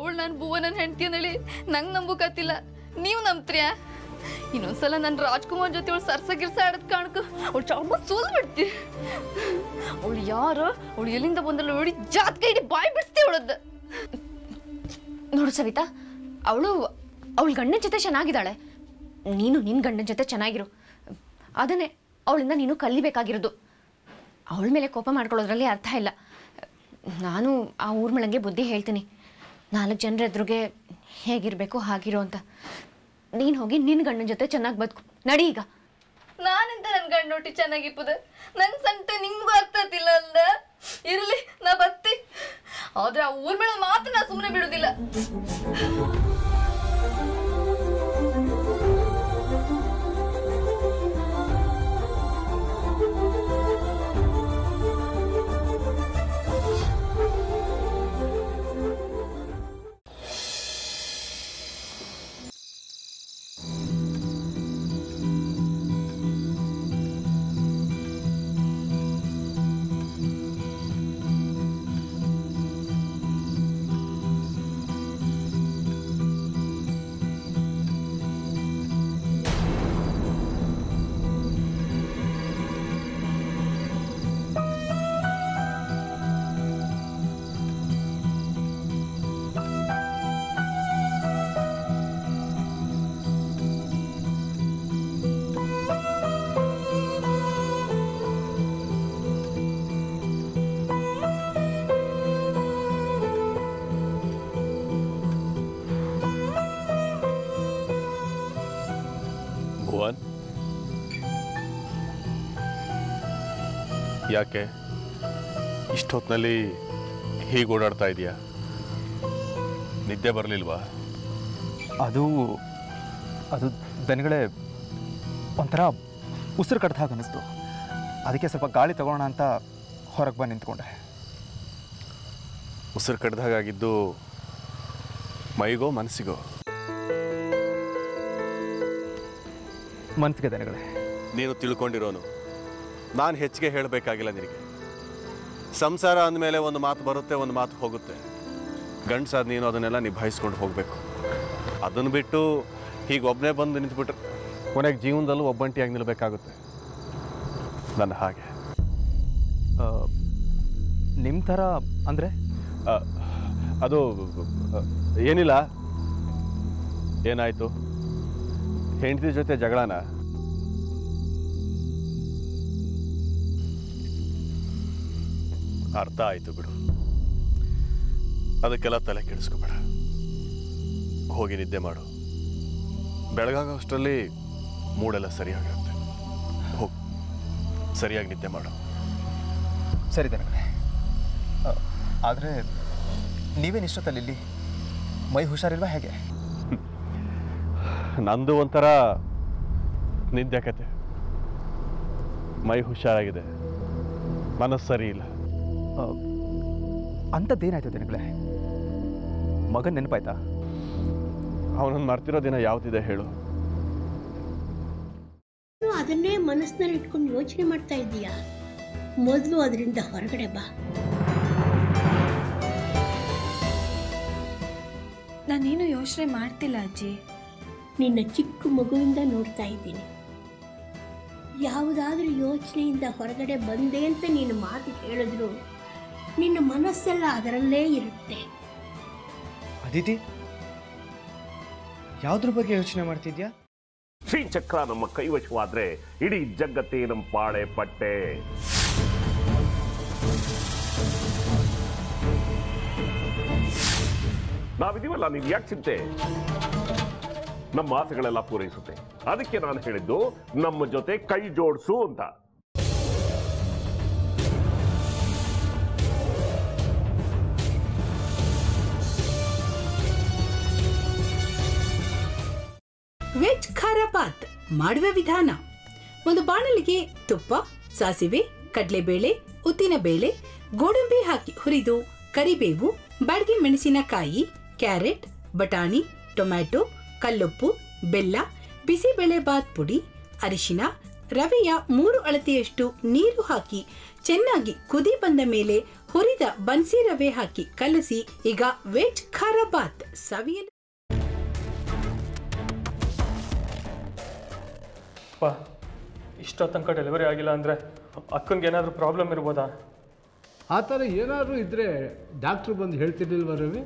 ಅವಳು ನನ್ನ ಭುವನನ್ ಹೆಂಡತಿ ಅಂದೇಳಿ ನಂಗೆ ನಂಬುಕತ್ತಿಲ್ಲ. ನೀವು ನಂಬ್ತೀಯ? ಇನ್ನೊಂದ್ಸಲ ನನ್ನ ರಾಜ್ಕುಮಾರ್ ಜೊತೆ ಅವಳು ಸರ್ಸಗಿರ್ಸ ಆಡೋದ್ ಕಾಣಕ ಅವಳು ಚರ್ಮ ಸೋಲ್ ಬಿಡ್ತೀವಿ. ಅವಳು ಯಾರು, ಅವಳು ಎಲ್ಲಿಂದ ಬಂದಳು ನೋಡಿ ಜಾತ್ಕ ಇಡೀ ಬಾಯಿ ಬಿಡ್ತೀವಿ ಅವಳದ್ದು. ನೋಡು ಸವಿತಾ, ಅವಳು ಗಂಡನ ಜೊತೆ ಚೆನ್ನಾಗಿದ್ದಾಳೆ. ನೀನು ನಿನ್ನ ಗಂಡನ ಜೊತೆ ಚೆನ್ನಾಗಿರು. ಅದನ್ನೇ ಅವಳಿಂದ ನೀನು ಕಲಿಬೇಕಾಗಿರೋದು. ಅವಳ ಮೇಲೆ ಕೋಪ ಮಾಡ್ಕೊಳ್ಳೋದ್ರಲ್ಲಿ ಅರ್ಥ ಇಲ್ಲ. ನಾನು ಆ ಊರ್ಮಿಳಂಗೆ ಬುದ್ಧಿ ಹೇಳ್ತೀನಿ. 4 ಜನರ ಎದುರಿಗೆ ಹೇಗಿರಬೇಕು ಹಾಗಿರೋ ಅಂತ. ನೀನು ಹೋಗಿ ನಿನ್ನ ಗಂಡನ ಜೊತೆ ಚೆನ್ನಾಗಿ ಬದುಕು. ನಡಿ ಈಗ. ನಾನಿಂದ ನನ್ನ ಗಂಡೊಟ್ಟಿ ಚೆನ್ನಾಗಿಪ್ಪದ ನನ್ನ ಸಂತೆ ನಿಮ್ಗೂ ಅರ್ಥ ಆಗ್ತಿಲ್ಲ ಅಲ್ಲ. ಇರ್ಲಿ, ನಾ ಬತ್ತಿ. ಆದ್ರೆ ಆ ಊರ್ಮಿಳ ಮಾತ್ರ ನಾ ಸುಮ್ಮನೆ ಬಿಡುದಿಲ್ಲ. ಯಾಕೆ ಇಷ್ಟೊತ್ತಿನಲ್ಲಿ ಹೀಗೆ ಓಡಾಡ್ತಾ ಇದೆಯಾ? ನಿದ್ದೆ ಬರಲಿಲ್ವಾ? ಅದು ದನಗಳೇ ಒಂಥರ ಉಸಿರು ಕಟ್ಟ ಹಾಗೆ ಅನ್ನಿಸ್ತು. ಅದಕ್ಕೆ ಸ್ವಲ್ಪ ಗಾಳಿ ತಗೋಣ ಅಂತ ಹೊರಗೆ ಬಂದು ನಿಂತ್ಕೊಂಡೆ. ಉಸಿರು ಕಡ್ದಾಗಿದ್ದು ಮೈಗೋ ಮನಸ್ಸಿಗೋ? ಮನಸ್ಸಿಗೆ ದನಗಳೇ. ನೀನು ತಿಳ್ಕೊಂಡಿರೋನು. ನಾನು ಹೆಚ್ಚಿಗೆ ಹೇಳಬೇಕಾಗಿಲ್ಲ ನಿನಗೆ. ಸಂಸಾರ ಅಂದಮೇಲೆ ಒಂದು ಮಾತು ಬರುತ್ತೆ, ಒಂದು ಮಾತು ಹೋಗುತ್ತೆ. ಗಂಡಸಾದ ನೀನು ಅದನ್ನೆಲ್ಲ ನಿಭಾಯಿಸ್ಕೊಂಡು ಹೋಗಬೇಕು. ಅದನ್ನು ಬಿಟ್ಟು ಹೀಗೆ ಒಬ್ಬನೇ ಬಂದು ನಿಂತ್ಬಿಟ್ರೆ ಕೊನೆಗೆ ಜೀವನದಲ್ಲೂ ಒಬ್ಬಂಟಿಯಾಗಿ ನಿಲ್ಲಬೇಕಾಗುತ್ತೆ. ನನ್ನ ಹಾಗೆ. ನಿಮ್ಮ ಥರ ಅಂದರೆ ಅದು ಏನಿಲ್ಲ. ಏನಾಯಿತು? ಹೆಂಡತಿ ಜೊತೆ ಜಗಳನ? ಅರ್ಥ ಆಯಿತು ಬಿಡು. ಅದಕ್ಕೆಲ್ಲ ತಲೆ ಕೆಡಿಸ್ಕೋಬೇಡ. ಹೋಗಿ ನಿದ್ದೆ ಮಾಡು. ಬೆಳಗಾಗೋಷ್ಟರಲ್ಲಿ ಮೂಡೆಲ್ಲ ಸರಿಯಾಗಿರುತ್ತೆ. ಹೋಗು, ಸರಿಯಾಗಿ ನಿದ್ದೆ ಮಾಡು. ಸರಿ ದನಗಳೇ. ಆದರೆ ನೀವೇನು ಇಷ್ಟೊತ್ತಲ್ಲಿ ಇಲ್ಲಿ? ಮೈ ಹುಷಾರಿಲ್ವಾ ಹೇಗೆ? ನಂದು ಒಂಥರ ನಿದ್ದೆ ಕತೆ. ಮೈ ಹುಷಾರಾಗಿದೆ, ಮನಸ್ಸು ಸರಿ ಇಲ್ಲ. ಅಂಥದ್ದೇನಾಯ್ತು ದನಗಳೇ? ಮಗನ ನೆನಪಾಯ್ತಾ? ಅವನನ್ನು ಮರ್ತಿರೋ ದಿನ ಯಾವುದಿದೆ ಹೇಳು? ಅದನ್ನೇ ಮನಸ್ಸಿನಲ್ಲಿ ಇಟ್ಕೊಂಡು ಯೋಚನೆ ಮಾಡ್ತಾ ಇದ್ದೀಯಾ? ಮೊದಲು ಅದರಿಂದ ಹೊರಗಡೆ ಬಾ. ನಾನೇನು ಯೋಚನೆ ಮಾಡ್ತಿಲ್ಲ ಅಜ್ಜಿ. ನಿನ್ನ ಚಿಕ್ಕ ಮಗುವಿಂದ ನೋಡ್ತಾ ಇದ್ದೀನಿ. ಯಾವುದಾದ್ರೂ ಯೋಚನೆಯಿಂದ ಹೊರಗಡೆ ಬಂದೆ ಅಂತ ನೀನು ಮಾತು ಹೇಳಿದ್ರು ನಿನ್ನ ಮನಸ್ಸೆಲ್ಲ ಅದರಲ್ಲೇ ಇರುತ್ತೆ. ಅದಿತಿ, ಯಾವುದ್ರ ಬಗ್ಗೆ ಯೋಚನೆ ಮಾಡ್ತಿದ್ಯಾ? ಶ್ರೀಚಕ್ರ ನಮ್ಮ ಕೈವಶವಾದ್ರೆ ಇಡೀ ಜಗತ್ತೇ ನಮ್ಮ ಪಾಳೆ ಪಟ್ಟೆ. ನಾವಿದೀವಲ್ಲ, ನೀನ್ ಯಾಕೆ ಚಿಂತೆ? ನಮ್ಮ ಆಸೆಗಳೆಲ್ಲ ಪೂರೈಸುತ್ತೆ. ಅದಕ್ಕೆ ನಾನು ಹೇಳಿದ್ದು ನಮ್ಮ ಜೊತೆ ಕೈ ಜೋಡಿಸು ಅಂತ. ವೆಜ್ ಖಾರ ಬಾತ್ ಮಾಡುವ ವಿಧಾನ: ಒಂದು ಬಾಣಲಿಗೆ ತುಪ್ಪ, ಸಾಸಿವೆ, ಕಡಲೆಬೇಳೆ, ಉದ್ದಿನಬೇಳೆ, ಗೋಡಂಬಿ ಹಾಕಿ ಹುರಿದು ಕರಿಬೇವು, ಬಾಡಿಗೆ ಮೆಣಸಿನಕಾಯಿ, ಕ್ಯಾರೆಟ್, ಬಟಾಣಿ, ಟೊಮ್ಯಾಟೊ, ಕಲ್ಲುಪ್ಪು, ಬೆಲ್ಲ, ಬಿಸಿಬೇಳೆ ಬಾತ್ ಪುಡಿ, ಅರಿಶಿನ, ರವೆಯ 3 ಅಳತೆಯಷ್ಟು ನೀರು ಹಾಕಿ ಚೆನ್ನಾಗಿ ಕುದಿ ಬಂದ ಮೇಲೆ ಹುರಿದ ಬನ್ಸಿ ರವೆ ಹಾಕಿ ಕಲಸಿ. ಈಗ ವೆಜ್ ಖಾರ ಬಾತ್ ಸವಿಯಲು. ಇಷ್ಟೋ ತನಕ ಡೆಲಿವರಿ ಆಗಿಲ್ಲ ಅಂದರೆ ಅಕ್ಕನಿಗೆ ಏನಾದರೂ ಪ್ರಾಬ್ಲಮ್ ಇರ್ಬೋದಾ? ಆ ಥರ ಏನಾದರೂ ಇದ್ದರೆ ಡಾಕ್ಟ್ರು ಬಂದು ಹೇಳ್ತಿರ್ಲಿಲ್ವ ರವಿ?